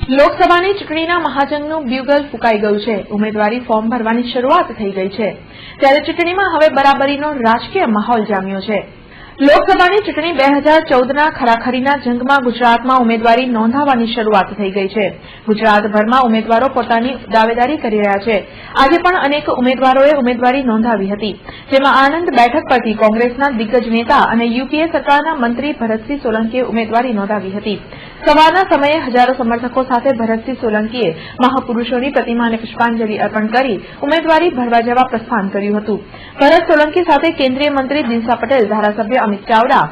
લોકસભાની ચૂંટણીના મહાજંગનું બ્યુગલ ફૂંકાઈ ગયું છે। ઉમેદવારી ફોર્મ ભરવાની શરૂઆત થઈ ગઈ છે, ત્યારે ચૂંટણીમાં હવે બરાબરીનો રાજકીય માહોલ જામ્યો છે। લોકસભાની ચૂંટણી 2014ના ખરાખરીના જંગમાં ગુજરાતમાં ઉમેદવારી નોંધાવવાની શરૂઆત થઈ ગઈ છે। ગુજરાતભરમાં ઉમેદવારો પોતાની દાવેદારી કરી રહ્યા છે। આજે પણ અનેક ઉમેદવારોએ ઉમેદવારી નોંધાવી હતી, જેમાં આણંદ બેઠક પરથી કોંગ્રેસના દિગ્ગજ નેતા અને યુપીએ સરકારના મંત્રી ભરતસિંહ સોલંકીએ ઉમેદવારી નોંધાવી હતી। સવારના સમયે હજારો સમર્થકો સાથે ભરતસિંહ સોલંકીએ મહાપુરુષોની પ્રતિમાને પુષ્પાંજલિ અર્પણ કરી ઉમેદવારી ભરવા જવા પ્રસ્થાન કર્યું હતું। ભરત સોલંકી સાથે કેન્દ્રીય મંત્રી દિનસા પટેલ, ધારાસભ્ય અમિત ચાવડા,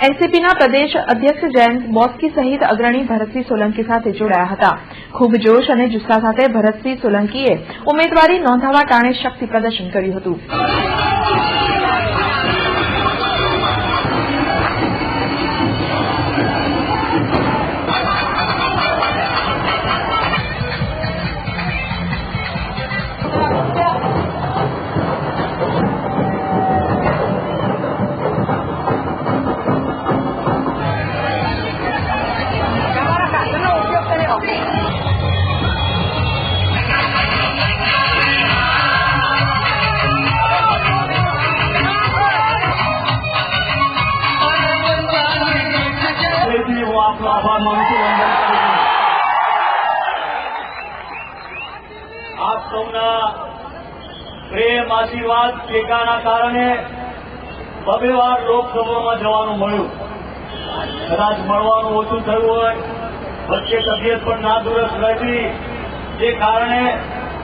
એનસીપીના પ્રદેશ અધ્યક્ષ જયંત બોસ્કી સહિત અગ્રણી ભરતસિંહ સોલંકી સાથે જોડાયા હતા। ખૂબ જોશ અને જુસ્સા સાથે ભરતસિંહ સોલંકીએ ઉમેદવારી નોંધાવવા ટાણે શક્તિ પ્રદર્શન કર્યું હતું। આપનો આભાર માનું છું। આપ સૌના પ્રેમ, આશીર્વાદ, ટેકાના કારણે બબે વાર લોકસભામાં જવાનું મળ્યું। કદાચ મળવાનું ઓછું થયું હોય, વચ્ચે તબિયત પણ નાદુરસ્ત રહેતી, જે કારણે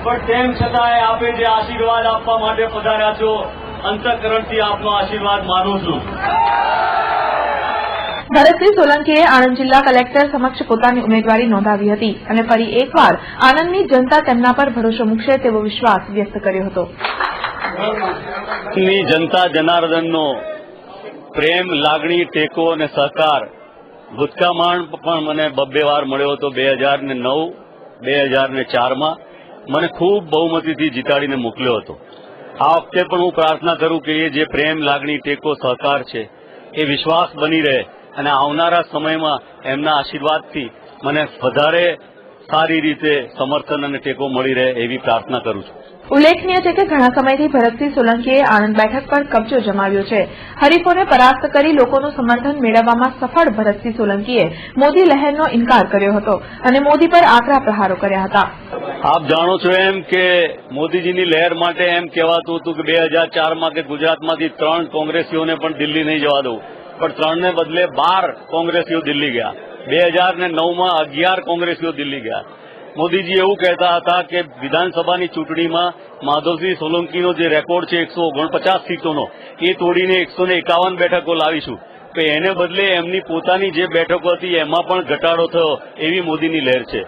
પણ તેમ છતાંય આપે જે આશીર્વાદ આપવા માટે પધાર્યા છો, અંતઃકરણથી આપનો આશીર્વાદ માનું છું। ભરતસિંહ સોલંકીએ આણંદ જિલ્લા કલેક્ટર સમક્ષ પોતાની ઉમેદવારી નોંધાવી હતી અને ફરી એકવાર આણંદની જનતા તેમના પર ભરોસો મૂકશે તેવો વિશ્વાસ વ્યક્ત કર્યો હતો। જનતા જનાર્દનનો પ્રેમ, લાગણી, ટેકો અને સહકાર ભૂતકાળમાં પણ મને બબ્બે વાર મળ્યો હતો। 2009, 2004માં મને ખૂબ બહુમતીથી જીતાડીને મોકલ્યો હતો। આ વખતે પણ હું પ્રાર્થના કરું કે એ જે પ્રેમ, લાગણી, ટેકો, સહકાર છે એ વિશ્વાસ બની રહે અને આવનારા સમયમાં એમના આશીર્વાદથી મને વધારે સારી રીતે સમર્થન અને ટેકો મળી રહે એવી પ્રાર્થના કરું છું। ઉલ્લેખનીય છે કે ઘણા સમયથી ભરતસિંહ સોલંકીએ આણંદ બેઠક પર કબજો જમાવ્યો છે। હરીફોને પરાસ્ત કરી લોકોનું સમર્થન મેળવવામાં સફળ ભરતસિંહ સોલંકીએ મોદી લહેરનો ઇનકાર કર્યો હતો અને મોદી પર આકરા પ્રહારો કર્યા હતા। આપ જાણો છો એમ કે મોદીજીની લહેર માટે એમ કહેવાતું હતું કે 2004માં કે ગુજરાતમાંથી 3 કોંગ્રેસીઓને પણ દિલ્હી નહીં જવા દઉં, પણ 3ને બદલે 12 કોંગ્રેસીઓ દિલ્હી ગયા। 2009માં 11 કોંગ્રેસીઓ દિલ્હી ગયા। મોદીજી એવું કહેતા હતા કે વિધાનસભાની ચૂંટણીમાં માધવસિંહ સોલંકીનો જે રેકોર્ડ છે 149 સીટોનો, એ તોડીને 151 બેઠકો લાવીશું, તો એને બદલે એમની પોતાની જે બેઠકો હતી એમાં પણ ઘટાડો થયો, એવી મોદીની લહેર છે।